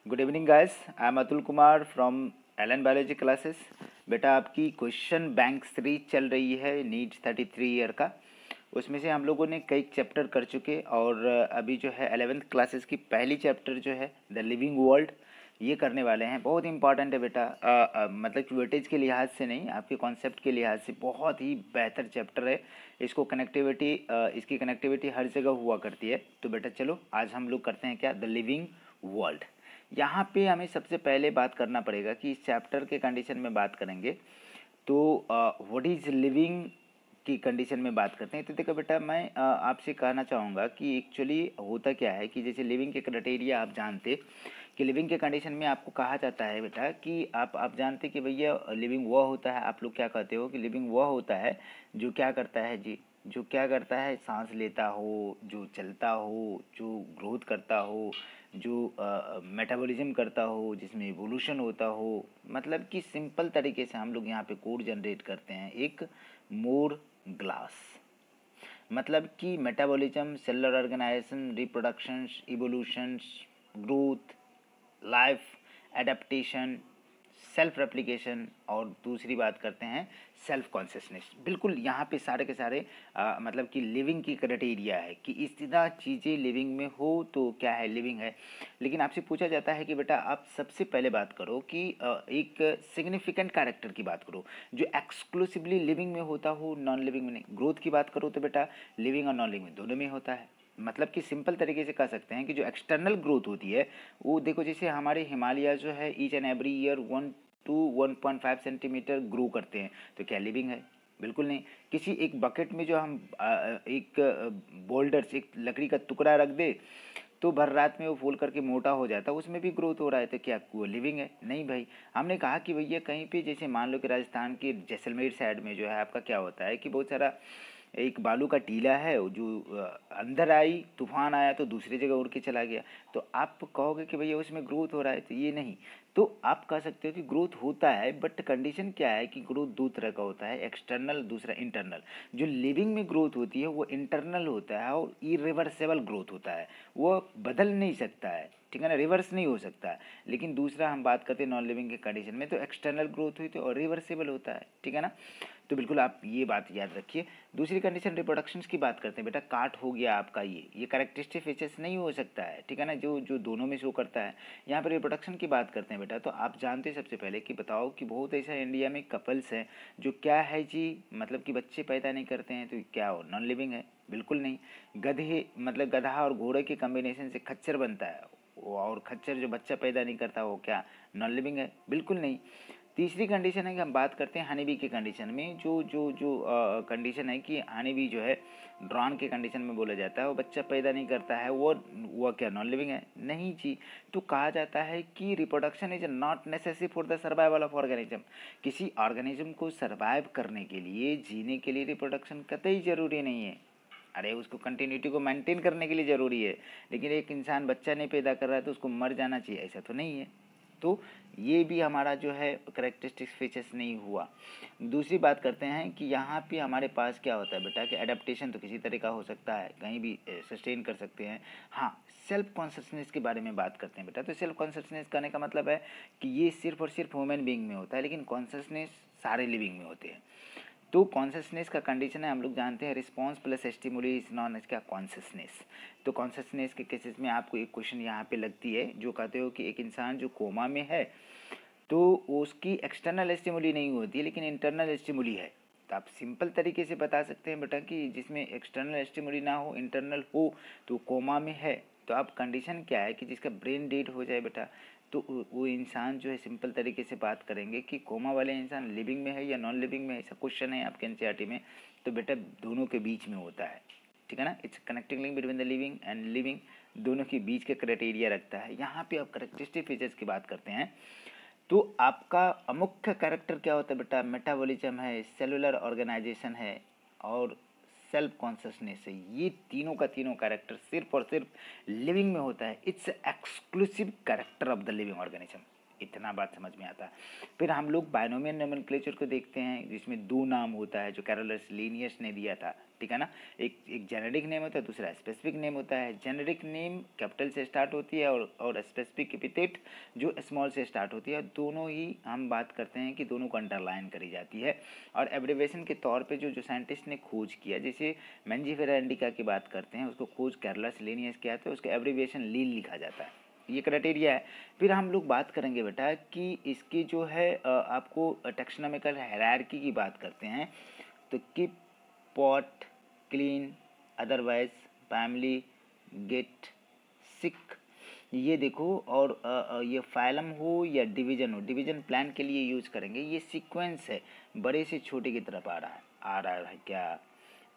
Good evening guys, I am Atul Kumar from Allen biology classes. बेटा आपकी question bank series चल रही है नीट 33 ईयर का। उसमें से हम लोगों ने कई चैप्टर कर चुके और अभी जो है 11th क्लासेस की पहली चैप्टर जो है द लिविंग वर्ल्ड ये करने वाले हैं। बहुत इंपॉर्टेंट है बेटा, मतलब कि वेटेज के लिहाज से नहीं, आपके कॉन्सेप्ट के लिहाज से बहुत ही बेहतर चैप्टर है। इसको कनेक्टिविटी इसकी कनेक्टिविटी हर जगह हुआ करती है। तो बेटा चलो आज हम लोग करते हैं क्या, द लिविंग वर्ल्ड। यहाँ पे हमें सबसे पहले बात करना पड़ेगा कि इस चैप्टर के कंडीशन में बात करेंगे तो व्हाट इज़ लिविंग की कंडीशन में बात करते हैं। तो देखो बेटा, मैं आपसे कहना चाहूँगा कि एक्चुअली होता क्या है कि जैसे लिविंग के क्राइटेरिया आप जानते कि लिविंग के कंडीशन में आपको कहा जाता है बेटा कि आप जानते कि भैया लिविंग वह होता है, आप लोग क्या कहते हो कि लिविंग वह होता है जो क्या करता है जी, जो क्या करता है, सांस लेता हो, जो चलता हो, जो ग्रोथ करता हो, जो मेटाबॉलिज्म करता हो, जिसमें इवोल्यूशन होता हो। मतलब कि सिंपल तरीके से हम लोग यहाँ पे कोड जनरेट करते हैं, एक मोर ग्लास। मतलब कि metabolism, cellular organisation, reproduction, evolution, growth, life, adaptation, self replication और दूसरी बात करते हैं सेल्फ कॉन्शियसनेस। बिल्कुल यहाँ पे सारे के सारे मतलब कि लिविंग की क्राइटेरिया है कि इस तरह चीज़ें लिविंग में हो तो क्या है, लिविंग है। लेकिन आपसे पूछा जाता है कि बेटा आप सबसे पहले बात करो कि एक सिग्निफिकेंट कैरेक्टर की बात करो जो एक्सक्लूसिवली लिविंग में होता हो, नॉन लिविंग में नहीं। ग्रोथ की बात करो तो बेटा लिविंग और नॉन लिविंग में दोनों में होता है। मतलब कि सिंपल तरीके से कह सकते हैं कि जो एक्सटर्नल ग्रोथ होती है वो देखो, जैसे हमारे हिमालय जो है each and every year 1 to 1.5 centimetre grow करते हैं, तो क्या लिविंग है? बिल्कुल नहीं। किसी एक बकेट में जो हम एक बोल्डर, एक लकड़ी का टुकड़ा रख दे तो भर रात में वो फूल करके मोटा हो जाता है, उसमें भी ग्रोथ हो रहा है, तो क्या वो लिविंग है? नहीं भाई। हमने कहा कि भैया कहीं पे जैसे मान लो कि राजस्थान के जैसलमेर साइड में जो है आपका क्या होता है कि बहुत सारा एक बालू का टीला है जो अंदर आई, तूफान आया तो दूसरी जगह उड़ के चला गया। तो आप कहोगे कि भैया उसमें ग्रोथ हो रहा है, तो ये नहीं। तो आप कह सकते हो कि ग्रोथ होता है, बट कंडीशन क्या है कि ग्रोथ दो तरह का होता है, एक्सटर्नल, दूसरा इंटरनल। जो लिविंग में ग्रोथ होती है वो इंटरनल होता है और इरिवर्सेबल ग्रोथ होता है, वो बदल नहीं सकता है, ठीक है ना, रिवर्स नहीं हो सकता है। लेकिन दूसरा हम बात करते हैं नॉन लिविंग के कंडीशन में, तो एक्सटर्नल ग्रोथ हुई तो रिवर्सेबल होता है, ठीक है ना। तो बिल्कुल आप ये बात याद रखिए। दूसरी कंडीशन रिप्रोडक्शन की बात करते हैं बेटा, काट हो गया आपका, ये कैरेक्टरिस्टिक फीचर्स नहीं हो सकता है, ठीक है ना, जो जो दोनों में शो करता है। यहाँ पर रिप्रोडक्शन की बात करते हैं बेटा, तो आप जानते हैं सबसे पहले कि बताओ कि बहुत ऐसा इंडिया में कपल्स हैं जो क्या है जी, मतलब कि बच्चे पैदा नहीं करते हैं, तो क्या हो, नॉन लिविंग है? बिल्कुल नहीं। गधे, मतलब गधा और घोड़े के कम्बिनेशन से खच्चर बनता है, और खच्चर जो बच्चा पैदा नहीं करता वो क्या, नॉन लिविंग है? बिल्कुल नहीं। तीसरी कंडीशन है कि हम बात करते हैं हनी बी के कंडीशन में, जो जो जो कंडीशन है कि हनी बी जो है ड्रॉन के कंडीशन में बोला जाता है, वो बच्चा पैदा नहीं करता है, वो क्या नॉन लिविंग है? नहीं जी। तो कहा जाता है कि reproduction is not necessary for the survival of organism. किसी ऑर्गेनिज्म को सर्वाइव करने के लिए, जीने के लिए रिप्रोडक्शन कतई ज़रूरी नहीं है। अरे उसको कंटिन्यूटी को मेंटेन करने के लिए ज़रूरी है, लेकिन एक इंसान बच्चा नहीं पैदा कर रहा है तो उसको मर जाना चाहिए, ऐसा तो नहीं है। तो ये भी हमारा जो है करेक्टरिस्टिक्स फीचर्स नहीं हुआ। दूसरी बात करते हैं कि यहाँ पे हमारे पास क्या होता है बेटा कि एडेप्टेशन तो किसी तरह का हो सकता है, कहीं भी सस्टेन कर सकते हैं। हाँ, सेल्फ कॉन्शसनेस के बारे में बात करते हैं बेटा, तो सेल्फ कॉन्शसनेस करने का मतलब है कि ये सिर्फ और सिर्फ ह्यूमन बीइंग में होता है, लेकिन कॉन्शसनेस सारे लिविंग में होते हैं। तो कॉन्शसनेस का कंडीशन है, हम लोग जानते हैं response plus stimuli is known as क्या, कॉन्शसनेस। तो कॉन्शसनेस के केसेस में आपको एक क्वेश्चन यहाँ पे लगती है, जो कहते हो कि एक इंसान जो कोमा में है तो उसकी एक्सटर्नल स्टिमुली नहीं होती है लेकिन इंटरनल स्टिमुली है। तो आप सिंपल तरीके से बता सकते हैं बेटा कि जिसमें एक्सटर्नल स्टिमुली ना हो, इंटरनल हो, तो कोमा में है। तो अब कंडीशन क्या है कि जिसका ब्रेन डेड हो जाए बेटा, तो वो इंसान जो है, सिंपल तरीके से बात करेंगे कि कोमा वाले इंसान लिविंग में है या नॉन लिविंग में है, ऐसा क्वेश्चन है आपके एनसीईआरटी में, तो बेटा दोनों के बीच में होता है, ठीक है ना। It's connecting link between the living and living, दोनों के बीच के क्राइटेरिया रखता है। यहाँ पे आप करेक्टरिस्टिक फीचर्स की बात करते हैं तो आपका मुख्य कैरेक्टर क्या होता है बेटा, मेटाबॉलिज्म है, सेलुलर ऑर्गेनाइजेशन है और सेल्फ कॉन्शसनेस है। ये तीनों का तीनों कैरेक्टर सिर्फ और सिर्फ लिविंग में होता है। It's exclusive character of the living organism. इतना बात समझ में आता है। फिर हम लोग बायनोमियल नोमेनक्लेचर को देखते हैं जिसमें 2 नाम होता है जो कैरोलस लीनियस ने दिया था, ठीक है ना। एक जेनेरिक नेम होता है, दूसरा स्पेसिफिक नेम होता है। जेनेरिक नेम कैपिटल से स्टार्ट होती है और स्पेसिफिक एपिथेट जो स्मॉल से स्टार्ट होती है। दोनों ही हम बात करते हैं कि दोनों को अंडरलाइन करी जाती है। और एब्रिवेशन के तौर पे जो साइंटिस्ट ने खोज किया, जैसे मेंजिफेरा इंडिका की बात करते हैं, उसको खोज कैरोलस लीनियस किया था, उसका एब्रिवेशन लीन लिखा जाता है। ये क्राइटेरिया है। फिर हम लोग बात करेंगे बेटा कि इसकी जो है आपको टैक्सोनॉमिकल हायरार्की की बात करते हैं, तो keep, pot, clean, otherwise, family, get, sick, ये देखो। और ये फाइलम हो या डिवीजन हो, डिवीजन प्लान के लिए यूज करेंगे। ये सीक्वेंस है, बड़े से छोटे की तरफ आ रहा है क्या?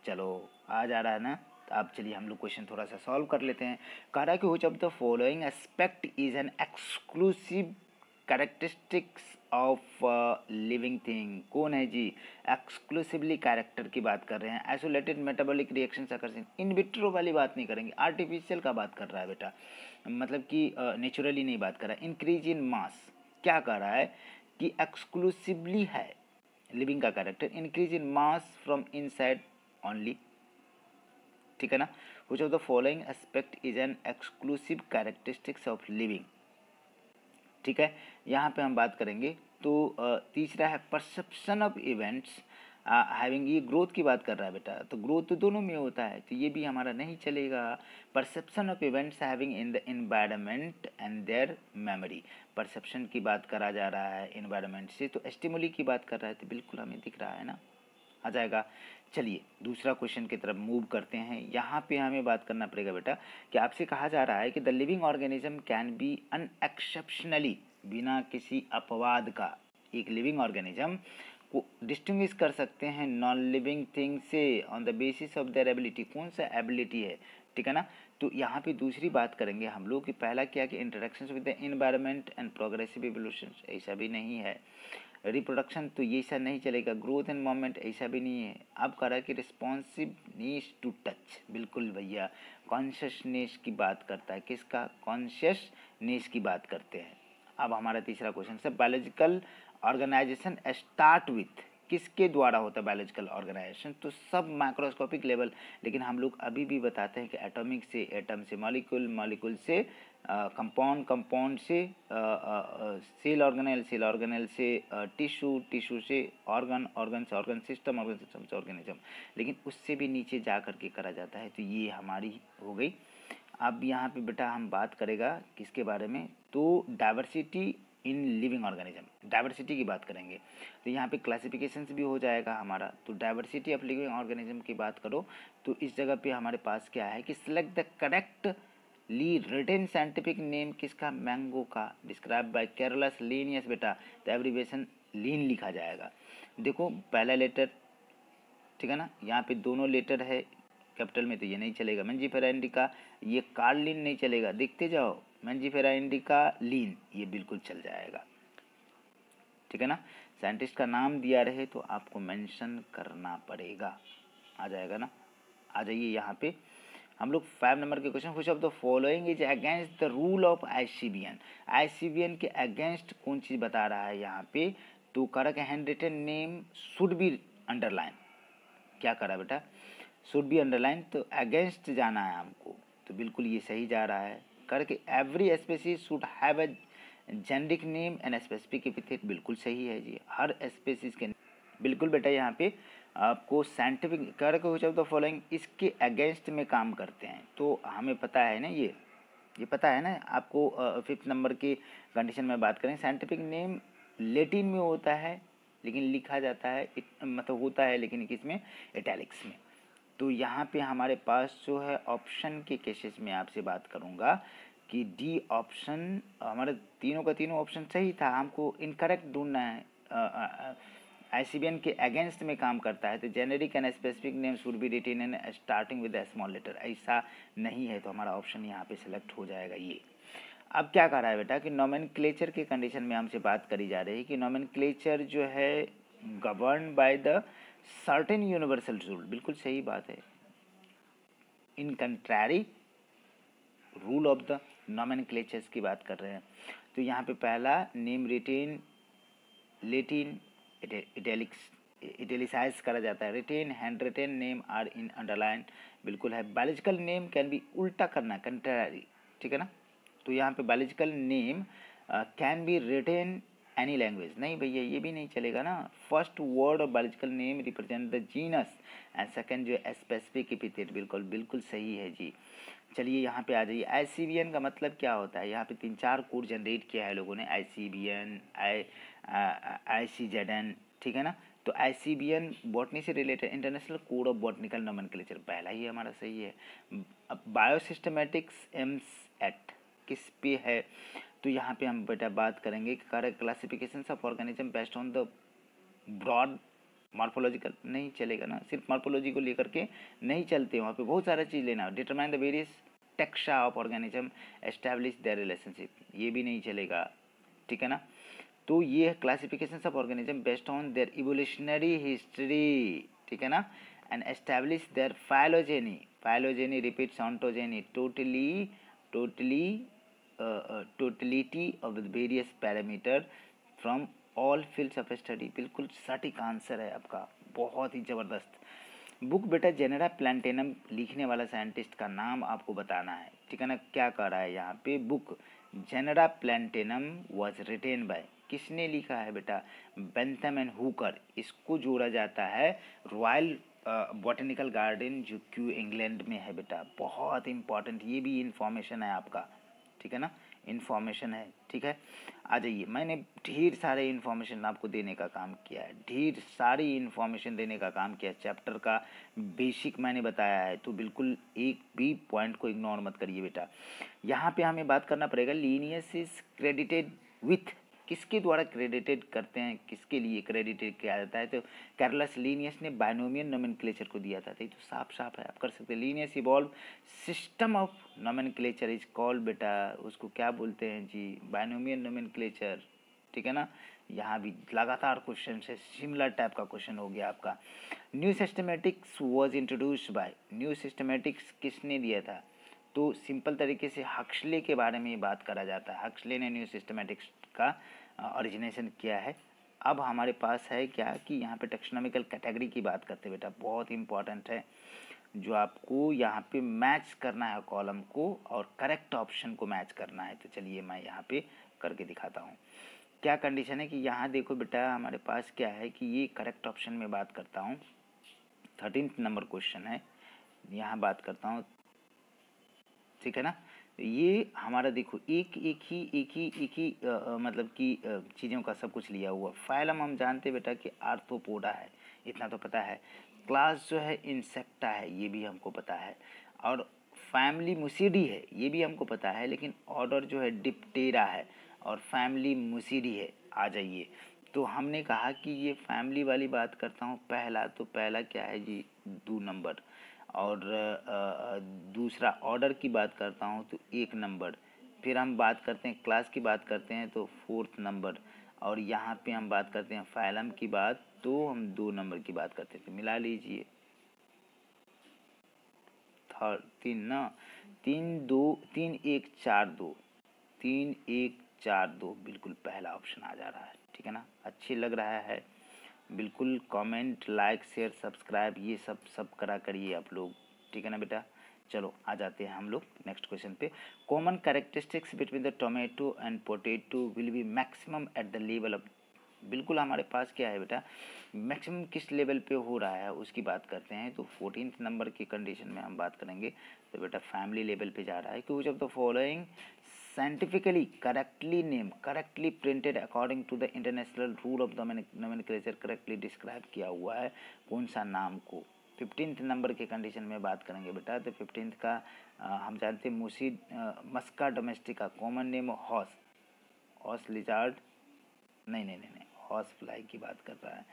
चलो आ जा रहा है ना। तो अब चलिए हम लोग क्वेश्चन थोड़ा सा सॉल्व कर लेते हैं। कह रहा है कि which of the following aspect is an exclusive characteristics of living thing. कौन है जी? एक्सक्लूसिवली कैरेक्टर की बात कर रहे हैं। Isolated metabolic reactions occurs in vitro वाली बात नहीं करेंगे, आर्टिफिशियल का बात कर रहा है बेटा, मतलब कि नेचुरली नहीं बात कर रहा है। इंक्रीज इन मास, क्या कह रहा है कि एक्सक्लूसिवली है लिविंग का character, increase in mass from inside only, ठीक है ना। Which of the following aspect is an exclusive characteristics of living, ठीक है। यहाँ पे हम बात करेंगे तो तीसरा है परसेप्शन ऑफ इवेंट्स हैविंग, ये ग्रोथ की बात कर रहा है बेटा, तो ग्रोथ तो दोनों में होता है, तो ये भी हमारा नहीं चलेगा। Perception of events having in the environment and there memory, perception की बात करा जा रहा है एनवायरनमेंट से, तो स्टिमुली की बात कर रहा है, तो बिल्कुल हमें दिख रहा है ना, आ जाएगा। चलिए दूसरा क्वेश्चन की तरफ मूव करते हैं। यहाँ पे हमें बात करना पड़ेगा बेटा कि आपसे कहा जा रहा है कि the living organism can be unexceptionally, बिना किसी अपवाद का एक लिविंग ऑर्गेनिज्म को डिस्टिंग्विश कर सकते हैं नॉन लिविंग थिंग से on the basis of their ability. कौन सा एबिलिटी है, ठीक है ना। तो यहाँ पे दूसरी बात करेंगे हम लोग कि पहला क्या कि interaction with the environment and progressive evolution, ऐसा भी नहीं है। रिप्रोडक्शन तो ये ऐसा नहीं चलेगा। ग्रोथ एंड मूवमेंट ऐसा भी नहीं है। अब कह रहा है कि रिस्पॉन्सिवनेस टू टच, बिल्कुल भैया कॉन्शियसनेस की बात करता है। किसका? कॉन्शियसनेस की बात करते हैं। अब हमारा तीसरा क्वेश्चन है बायोलॉजिकल ऑर्गेनाइजेशन स्टार्ट विथ, किसके द्वारा होता है बायोलॉजिकल ऑर्गेनाइजेशन? तो सब माइक्रोस्कोपिक लेवल, लेकिन हम लोग अभी भी बताते हैं कि एटॉमिक से, एटम से मॉलिक्यूल, मॉलिक्यूल से कंपाउंड, कंपाउंड से सेल ऑर्गेनेल, सेल ऑर्गेनेल से टिश्यू, टिश्यू से ऑर्गन, ऑर्गन से ऑर्गन सिस्टम, ऑर्गन सिस्टम से ऑर्गेनिज्म, लेकिन उससे भी नीचे जा कर के करा जाता है। तो ये हमारी हो गई। अब यहाँ पे बेटा हम बात करेगा किसके बारे में? तो diversity in living organism, diversity की बात करेंगे। तो यहाँ पे क्लासिफिकेशंस भी हो जाएगा हमारा। तो डाइवर्सिटी ऑफ लिविंग ऑर्गेनिज्म की बात करो तो इस जगह पे हमारे पास क्या है कि select the correctly written scientific name, किसका? मैंगो का, डिस्क्राइब बाय कैरोलस लीनियस बेटा, तो एब्रिवेशन लीन लिखा जाएगा। देखो पहला लेटर, ठीक है ना, यहाँ पे दोनों लेटर है कैपिटल में, तो ये नहीं चलेगा। मेंजिफेरा इंडिका, ये कार्लिन नहीं चलेगा, देखते जाओ, मेंजिफेरा इंडिका लीन, ये बिल्कुल चल जाएगा, ठीक है ना। साइंटिस्ट का नाम दिया रहे तो आपको मेंशन करना पड़ेगा, आ जाएगा ना। आ जाइए यहाँ पे हम लोग 5 नंबर के question, which of the following is against the rule of ICBN, ICBN के अगेंस्ट कौन चीज़ बता रहा है यहाँ पे? तो करक hand written name should be underline, क्या करा बेटा? शुड बी अंडरलाइन, तो अगेंस्ट जाना है हमको, तो बिल्कुल ये सही जा रहा है। करके every species should have a generic name and specific epithet, बिल्कुल सही है जी, हर स्पेसीज के बिल्कुल बेटा। यहाँ पे आपको साइंटिफिक करके व्हिच ऑफ द फॉलोइंग इसके अगेंस्ट में काम करते हैं, तो हमें पता है ना, ये पता है ना आपको। 5th नंबर की कंडीशन में बात करें, साइंटिफिक नेम लेटिन में होता है लेकिन लिखा जाता है मतलब होता है लेकिन किसमें? इटैलिक्स में। तो यहाँ पे हमारे पास जो है ऑप्शन के केसेस में आपसे बात करूँगा कि डी ऑप्शन, हमारे तीनों का तीनों ऑप्शन सही था, हमको इनकरेक्ट ढूंढना है। आईसीबीएन के अगेंस्ट में काम करता है, तो generic and specific name should be written in starting with small letter, ऐसा नहीं है, तो हमारा ऑप्शन यहाँ पे सिलेक्ट हो जाएगा ये। अब क्या कह रहा है बेटा कि नोमेनक्लेचर के कंडीशन में हमसे बात करी जा रही है कि नोमेनक्लेचर जो है govern by the certain universal rule, बिल्कुल सही बात है। इन कंट्रारी रूल ऑफ द नोमेनक्लेचर्स की बात कर रहे हैं। तो यहाँ पे पहला नेम रिटेन लेटिन इटैलिसाइज करा जाता है। Written hand written name are in underline, बिल्कुल है। बायोलॉजिकल नेम कैन बी, उल्टा करना, कंट्रारी, ठीक है ना। तो यहाँ पे biological name can be written any language, नहीं भैया ये भी नहीं चलेगा ना। First word of biological name represent the genus and second जो स्पेसिफिक एपिथेट, बिल्कुल बिल्कुल सही है जी। चलिए यहाँ पे आ जाइए। आईसीबीएन का मतलब क्या होता है, यहाँ पे 3-4 कोड जनरेट किया है लोगों ने, आईसीबीएन, आईसीजेडएन, ठीक है ना। तो आईसीबीएन बॉटनी से related international code of botanical nomenclature, पहला ही हमारा सही है। अब बायोसिस्टमेटिक्स एम्स एक्ट किस पे है, तो यहाँ पे हम बेटा बात करेंगे correct classification of organism based on the broad morphological, नहीं चलेगा ना, सिर्फ मॉर्फोलॉजी को लेकर के नहीं चलते, वहाँ पे बहुत सारा चीज़ लेना। Determine the various taxa of organism establish their relationship, ये भी नहीं चलेगा, ठीक है ना। तो ये है classification of organism based on their evolutionary history, ठीक है ना, and establish there phylogeny repeats ontogeny totality of the various parameter from all fields of study, बिल्कुल सटीक आंसर है आपका, बहुत ही ज़बरदस्त। बुक बेटा जेनेरा प्लांटेनम लिखने वाला साइंटिस्ट का नाम आपको बताना है, ठीक है ना। क्या कर रहा है यहाँ पे, book Genera Plantarum was written by, किसने लिखा है बेटा, बेंथम एंड हुकर। इसको जोड़ा जाता है रॉयल बॉटनिकल गार्डन जो क्यू इंग्लैंड में है बेटा, बहुत इंपॉर्टेंट, ये भी इंफॉर्मेशन है आपका, ठीक है ना, इन्फॉर्मेशन है, ठीक है। आ जाइए, मैंने ढेर सारे इन्फॉर्मेशन आपको देने का काम किया है, ढेर सारी इन्फॉर्मेशन देने का काम किया है, चैप्टर का बेसिक मैंने बताया है, तो बिल्कुल एक भी पॉइंट को इग्नोर मत करिए बेटा। यहाँ पे हमें बात करना पड़ेगा, लीनियस इज क्रेडिटेड विथ, किसके द्वारा क्रेडिटेड करते हैं, किसके लिए क्रेडिटेड किया जाता है, तो कैरलस लीनियस ने बायनोमियल नोमेनक्लेचर को दिया था, तो ये तो साफ साफ है, आप कर सकते हैं। Linnaeus evolve system of nomenclature is called बेटा, उसको क्या बोलते हैं जी, बायनोमियल नोमेनक्लेचर, ठीक है ना। यहाँ भी लगातार क्वेश्चन है, सिमिलर टाइप का क्वेश्चन हो गया आपका। New systematics was introduced by, new systematics किसने दिया था, तो सिंपल तरीके से हक्सले के बारे में बात करा जाता है, हक्सले ने न्यू सिस्टमेटिक्स का ओरिजिनेशन किया है। अब हमारे पास है क्या कि यहाँ पे टेक्सोनॉमिकल कैटेगरी की बात करते हैं बेटा, बहुत इंपॉर्टेंट है, जो आपको यहाँ पे मैच करना है कॉलम को और करेक्ट ऑप्शन को मैच करना है। तो चलिए मैं यहाँ पे करके दिखाता हूँ क्या कंडीशन है कि यहाँ देखो बेटा हमारे पास क्या है कि ये करेक्ट ऑप्शन में बात करता हूँ, 13 नंबर क्वेश्चन है, यहाँ बात करता हूँ, ठीक है ना। ये हमारा देखो एक ही मतलब कि चीज़ों का सब कुछ लिया हुआ। फाइलम हम जानते बेटा कि आर्थ्रोपोडा है, इतना तो पता है। क्लास जो है इंसेक्टा है, ये भी हमको पता है। और फैमिली मुसीडी है, ये भी हमको पता है, लेकिन ऑर्डर जो है डिप्टेरा है और फैमिली मुसीडी है। आ जाइए, तो हमने कहा कि ये फैमिली वाली बात करता हूँ पहला, तो पहला क्या है जी 2 नंबर, और दूसरा ऑर्डर की बात करता हूँ तो 1 नंबर, फिर हम बात करते हैं क्लास की बात करते हैं तो 4th नंबर, और यहाँ पे हम बात करते हैं फाइलम की बात तो हम 2 नंबर की बात करते थे। मिला लीजिए 3 ना, 3-2-3-1-4-2 बिल्कुल पहला ऑप्शन आ जा रहा है, ठीक है ना। अच्छी लग रहा है, बिल्कुल कमेंट लाइक शेयर सब्सक्राइब ये सब करा करिए आप लोग, ठीक है ना बेटा। चलो आ जाते हैं हम लोग नेक्स्ट क्वेश्चन पे। Common characteristics between the tomato and potato will be maximum at the level of, बिल्कुल हमारे पास क्या है बेटा, मैक्सिमम किस लेवल पे हो रहा है उसकी बात करते हैं। तो 14th नंबर की कंडीशन में हम बात करेंगे, तो बेटा फैमिली लेवल पे जा रहा है कि which of the following scientifically correctly name correctly printed according to the international rule of the nomenclature correctly describe किया हुआ है कौन सा नाम को। 15th नंबर के कंडीशन में बात करेंगे बेटा, तो 15th का हम जानते हैं muscid Musca domestica, common name horse lizard, नहीं हॉर्स फ्लाई की बात कर रहा है,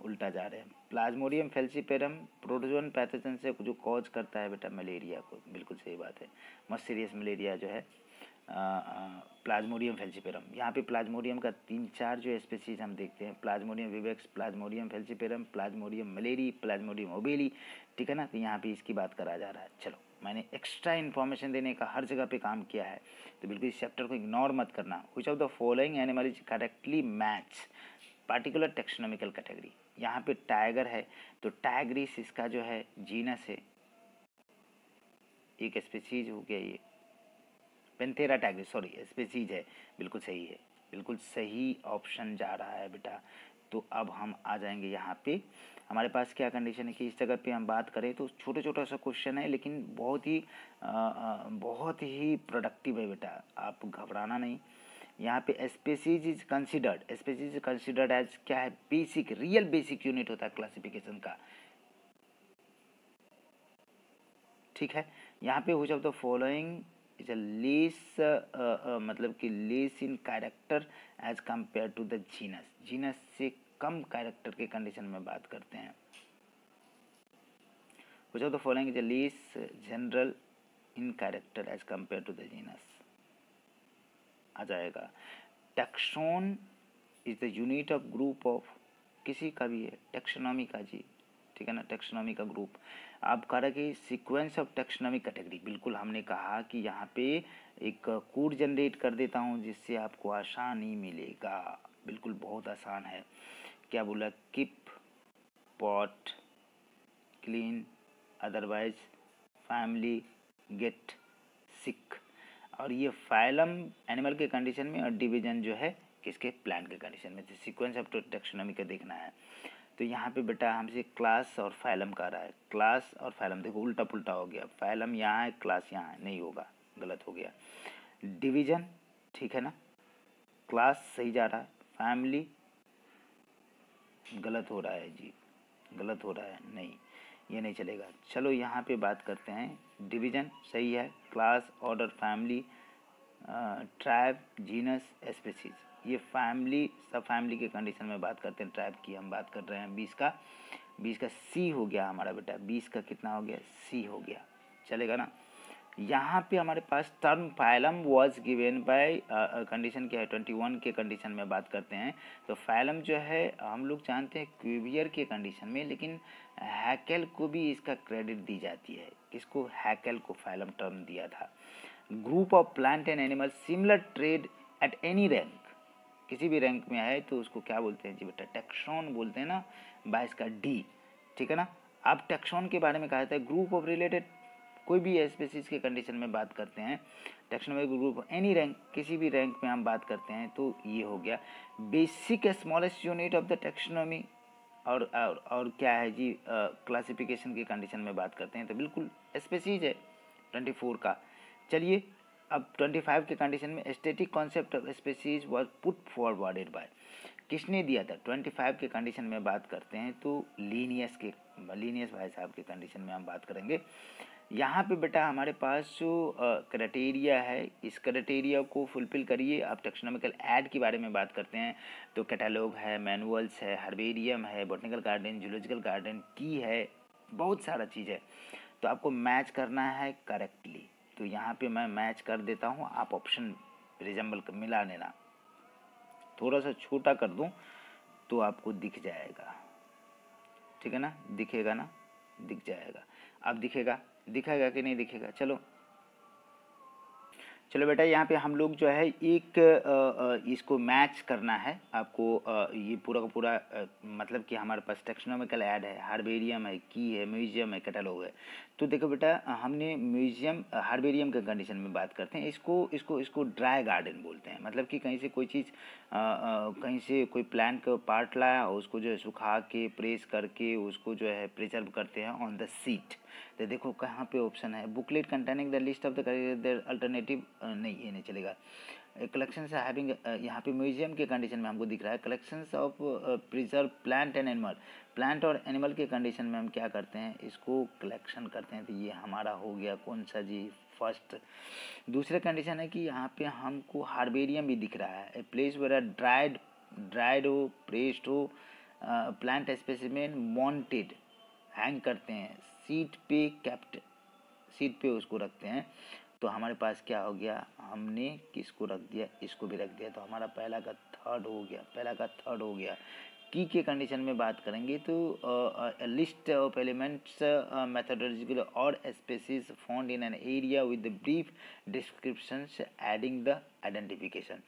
उल्टा जा रहे हैं। प्लाज्मोडियम फेल्सीपेरम प्रोटोजोन पैथोजन से जो कॉज करता है बेटा मलेरिया को, बिल्कुल सही बात है, मोस्ट सीरियस मलेरिया जो है प्लाज्मोडियम फेल्सीपेरम। यहाँ पे प्लाज्मोडियम का 3-4 जो स्पीसीज हम देखते हैं, Plasmodium vivax, Plasmodium falciparum, Plasmodium malariae, Plasmodium ovale, ठीक है ना। तो यहाँ पे इसकी बात करा जा रहा है। चलो मैंने एक्स्ट्रा इन्फॉर्मेशन देने का हर जगह पे काम किया है, तो बिल्कुल इस चैप्टर को इग्नोर मत करना। Which of the following animal is correctly match particular taxonomical category. यहाँ पे टाइगर है तो टाइग्रिस इसका जो है जीनस है, एक स्पीसीज हो गया ये, पेंथेरा टाइग्रिस, सॉरी स्पीसीज है, बिल्कुल सही है, बिल्कुल सही ऑप्शन जा रहा है बेटा। तो अब हम आ जाएंगे यहाँ पे, हमारे पास क्या कंडीशन है कि इस जगह पे हम बात करें तो छोटे छोटा सा क्वेश्चन है लेकिन बहुत ही प्रोडक्टिव है बेटा, आप घबराना नहीं। यहाँ पे स्पीसीज इज कंसिडर्ड एज क्या है, बेसिक, रियल बेसिक यूनिट होता है क्लासिफिकेशन का, ठीक है। यहाँ पे which of the following is a less, मतलब कि less in character as compare to the genus, genus से कम कैरेक्टर के कंडीशन में बात करते हैं। Which of the following is a less general in character as compare to the genus, आ जाएगा। Taxon is the unit of group of, किसी का भी है, टैक्सोनॉमी का जी, ठीक है ना, टैक्सोनॉमी का ग्रुप। आप कह रहे कि सीक्वेंस ऑफ टैक्सोनॉमी कैटेगरी, बिल्कुल हमने कहा कि यहाँ पे एक कोड जनरेट कर देता हूँ जिससे आपको आसानी मिलेगा, बिल्कुल बहुत आसान है। क्या बोला, keep, pot, clean, otherwise, family, get, sick. और ये फाइलम एनिमल के कंडीशन में और डिवीजन जो है किसके, प्लांट के कंडीशन में। सीक्वेंस ऑफ टैक्सोनॉमी का देखना है तो यहाँ पे बेटा हमसे क्लास और फाइलम का रहा है, क्लास और फाइलम, देखो उल्टा पुल्टा हो गया, फाइलम यहाँ है क्लास यहाँ है, नहीं होगा, गलत हो गया। डिवीजन, ठीक है ना, क्लास सही जा रहा है, फैमिली गलत हो रहा है जी, गलत हो रहा है, नहीं ये नहीं चलेगा। चलो यहाँ पे बात करते हैं, डिवीजन सही है, class, order, family, tribe, genus, species, ये फैमिली, सब फैमिली के कंडीशन में बात करते हैं। ट्राइब की हम बात कर रहे हैं, 20 का सी हो गया हमारा बेटा, 20 का कितना हो गया, सी हो गया, चलेगा ना। यहाँ पे हमारे पास term phylum was given by condition क्या है, 21 के कंडीशन में बात करते हैं। तो फाइलम जो है हम लोग जानते हैं क्यूवियर के कंडीशन में, लेकिन हैकेल को भी इसका क्रेडिट दी जाती है, किसको, हैकेल को फाइलम टर्म दिया था। Group of plant and animal similar trade at any rank, किसी भी रैंक में है तो उसको क्या बोलते हैं जी बेटा, टैक्सोन बोलते हैं ना, 22 का डी, ठीक है ना। अब टैक्सोन के बारे में कहा जाता है ग्रुप ऑफ रिलेटेड, कोई भी स्पीसीज के कंडीशन में बात करते हैं, टैक्सोनॉमिक ग्रुप एनी रैंक, किसी भी रैंक में हम बात करते हैं तो ये हो गया basic smallest unit of the taxonomy. और क्या है जी, क्लासिफिकेशन की कंडीशन में बात करते हैं तो बिल्कुल स्पीसीज है 24 का। चलिए अब 25 के कंडीशन में static concept of species was put forwarded by, किसने दिया था, 25 के कंडीशन में बात करते हैं तो लीनियस भाई साहब के कंडीशन में हम बात करेंगे। यहाँ पे बेटा हमारे पास जो क्राइटेरिया है, इस क्राइटेरिया को फुलफिल करिए। आप टैक्सोनॉमिकल ऐड के बारे में बात करते हैं तो कैटलॉग है, मैनुअल्स है, हर्बेरियम है, बॉटनिकल गार्डन, जूलॉजिकल गार्डन, की है, बहुत सारा चीज़ है, तो आपको मैच करना है करेक्टली। तो यहाँ पे मैं मैच कर देता हूँ, आप ऑप्शन रिजम्बल मिला लेना, थोड़ा सा छोटा कर दूँ तो आपको दिख जाएगा, ठीक है ना, दिखेगा ना, दिख जाएगा। अब दिखेगा कि नहीं दिखेगा, चलो बेटा यहाँ पे हम लोग जो है एक इसको मैच करना है आपको, ये पूरा का पूरा मतलब कि हमारे पास टैक्सोनॉमिकल ऐड है, हार्बेरियम है, की है, म्यूजियम है, कैटलॉग है। तो देखो बेटा हमने म्यूजियम हार्बेरियम के कंडीशन में बात करते हैं, इसको ड्राई गार्डन बोलते हैं, मतलब कि कहीं से कोई चीज़ कहीं से कोई प्लांट का पार्ट लाया और उसको जो है सुखा के प्रेस करके उसको जो है प्रिजर्व करते हैं ऑन द सीट। तो देखो कहाँ पे ऑप्शन है, booklet containing the list of the alternative, नहीं ये नहीं चलेगा। कलेक्शन से हैविंग, यहाँ पे म्यूजियम के कंडीशन में हमको दिख रहा है collections of preserve plant and animal, plant और एनिमल के कंडीशन में हम क्या करते हैं, इसको कलेक्शन करते हैं। तो ये हमारा हो गया कौन सा जी, फर्स्ट। दूसरा कंडीशन है कि यहाँ पे हमको हार्बेरियम भी दिख रहा है, ए प्लेस वेयर ड्राइड हो, प्रेस्ड हो, प्लांट स्पेसिमेन मॉन्टेड, हैंग करते हैं, सीट पे उसको रखते हैं। तो हमारे पास क्या हो गया, हमने किसको रख दिया, इसको भी रख दिया, तो हमारा पहला का थर्ड हो गया। की के कंडीशन में बात करेंगे तो लिस्ट ऑफ एलिमेंट्स मेथोडोलॉजिकल और species found in an area with brief descriptions adding the identification.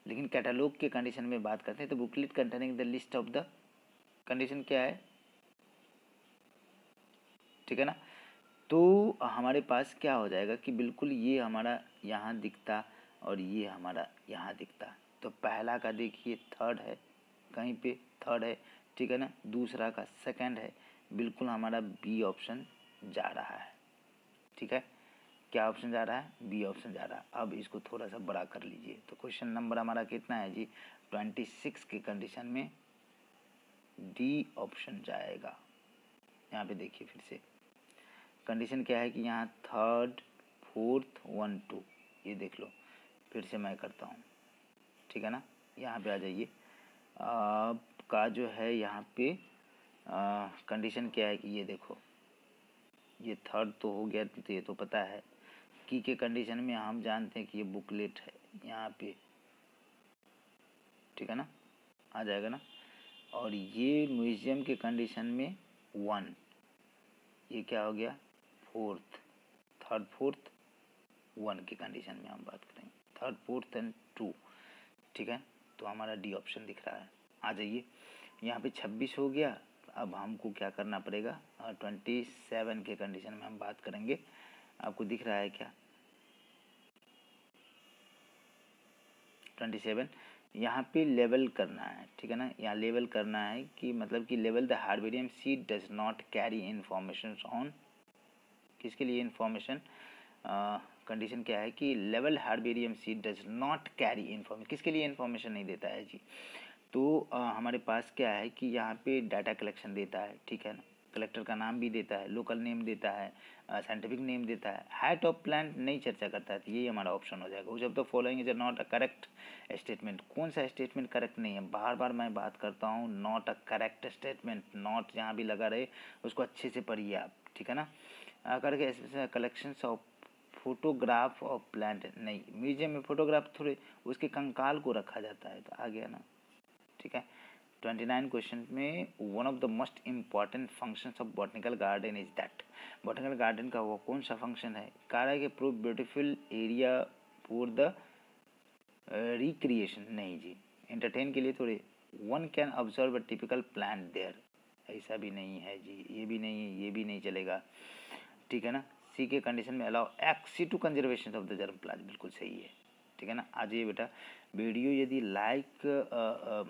लेकिन कैटलॉग के कंडीशन में बात करते हैं तो booklet containing the list of the condition क्या है, ठीक है ना। तो हमारे पास क्या हो जाएगा कि बिल्कुल ये हमारा यहाँ दिखता और ये हमारा यहाँ दिखता। तो पहला का देखिए थर्ड है, कहीं पे थर्ड है, ठीक है ना। दूसरा का सेकंड है, बिल्कुल हमारा बी ऑप्शन जा रहा है, ठीक है। क्या ऑप्शन जा रहा है, बी ऑप्शन जा रहा है। अब इसको थोड़ा सा बड़ा कर लीजिए तो क्वेश्चन नंबर हमारा कितना है जी, 26 के कंडीशन में डी ऑप्शन जाएगा। यहाँ पे देखिए फिर से कंडीशन क्या है कि यहाँ थर्ड फोर्थ 1 2, ये देख लो। फिर से मैं करता हूँ, ठीक है ना। यहाँ पे आ जाइए, आपका जो है यहाँ पे कंडीशन क्या है कि ये देखो, ये थर्ड तो हो गया, तो ये तो पता है। की के कंडीशन में हम जानते हैं कि ये बुकलेट है यहाँ पे, ठीक है ना, आ जाएगा ना। और ये म्यूजियम के कंडीशन में 1, ये क्या हो गया फोर्थ, थर्ड फोर्थ 1 की कंडीशन में हम बात करेंगे, थर्ड फोर्थ एंड 2, ठीक है। तो हमारा डी ऑप्शन दिख रहा है। आ जाइए, यहाँ पे 26 हो गया। अब हमको क्या करना पड़ेगा, 27 के कंडीशन में हम बात करेंगे। आपको दिख रहा है क्या 27, यहाँ पे लेवल करना है, ठीक है ना। यहाँ लेवल करना है कि मतलब कि level the herbarium seat does not carry information on, किसके लिए इन्फॉर्मेशन, कंडीशन क्या है कि level herbarium seat does not carry information, किसके लिए इन्फॉर्मेशन नहीं देता है जी। तो हमारे पास क्या है कि यहाँ पे डाटा कलेक्शन देता है, ठीक है ना। कलेक्टर का नाम भी देता है, लोकल नेम देता है, साइंटिफिक नेम देता है। हाइट ऑफ प्लांट नहीं चर्चा करता है, तो यही हमारा ऑप्शन हो जाएगा। जब तो following is not a correct statement, कौन सा स्टेटमेंट करेक्ट नहीं है, बार बार मैं बात करता हूँ, not a correct statement, not जहाँ भी लगा रहे उसको अच्छे से पढ़िए आप, ठीक है ना। करके collection of photograph of plant, नहीं म्यूजियम में फोटोग्राफ थोड़े उसके कंकाल को रखा जाता है, तो आ गया ना, ठीक है। 29 क्वेश्चन में one of the most important functions of botanical garden is that, botanical garden का वो कौन सा फंक्शन है, कह के prove beautiful area for the recreation, नहीं जी, एंटरटेन के लिए थोड़े, one can observe a typical plant there, ऐसा भी नहीं है जी, ये भी नहीं है, ये भी नहीं चलेगा, ठीक है ना। सी के कंडीशन में allow ex situ conservation of the germ plant, बिल्कुल सही है, ठीक है ना। आ जाइए बेटा, वीडियो यदि लाइक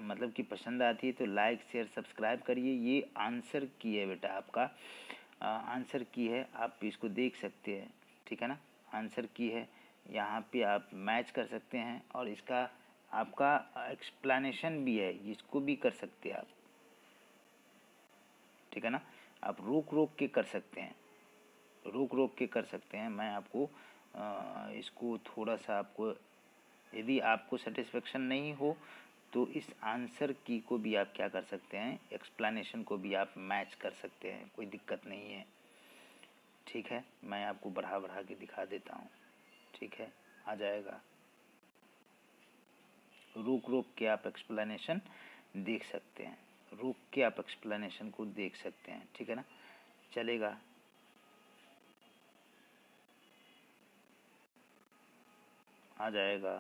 मतलब कि पसंद आती है तो लाइक शेयर सब्सक्राइब करिए। ये आंसर की है बेटा, आपका आंसर की है, आप इसको देख सकते हैं, ठीक है ना। आंसर की है, यहाँ पे आप मैच कर सकते हैं और इसका आपका एक्सप्लेनेशन भी है, इसको भी कर सकते हैं आप, ठीक है ना। आप रोक रोक के कर सकते हैं, रोक रोक के कर सकते हैं। मैं आपको इसको थोड़ा सा आपको, यदि आपको सेटिस्फेक्शन नहीं हो तो इस आंसर की को भी आप क्या कर सकते हैं, एक्सप्लेनेशन को भी आप मैच कर सकते हैं, कोई दिक्कत नहीं है, ठीक है। मैं आपको बढ़ा बढ़ा के दिखा देता हूँ, ठीक है, आ जाएगा। रुक रुक के आप एक्सप्लेनेशन देख सकते हैं, रुक के आप एक्सप्लेनेशन को देख सकते हैं, ठीक है ना, चलेगा। आ जाएगा,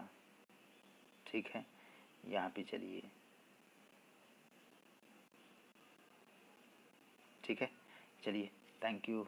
ठीक है। यहाँ पे चलिए, ठीक है, चलिए, थैंक यू।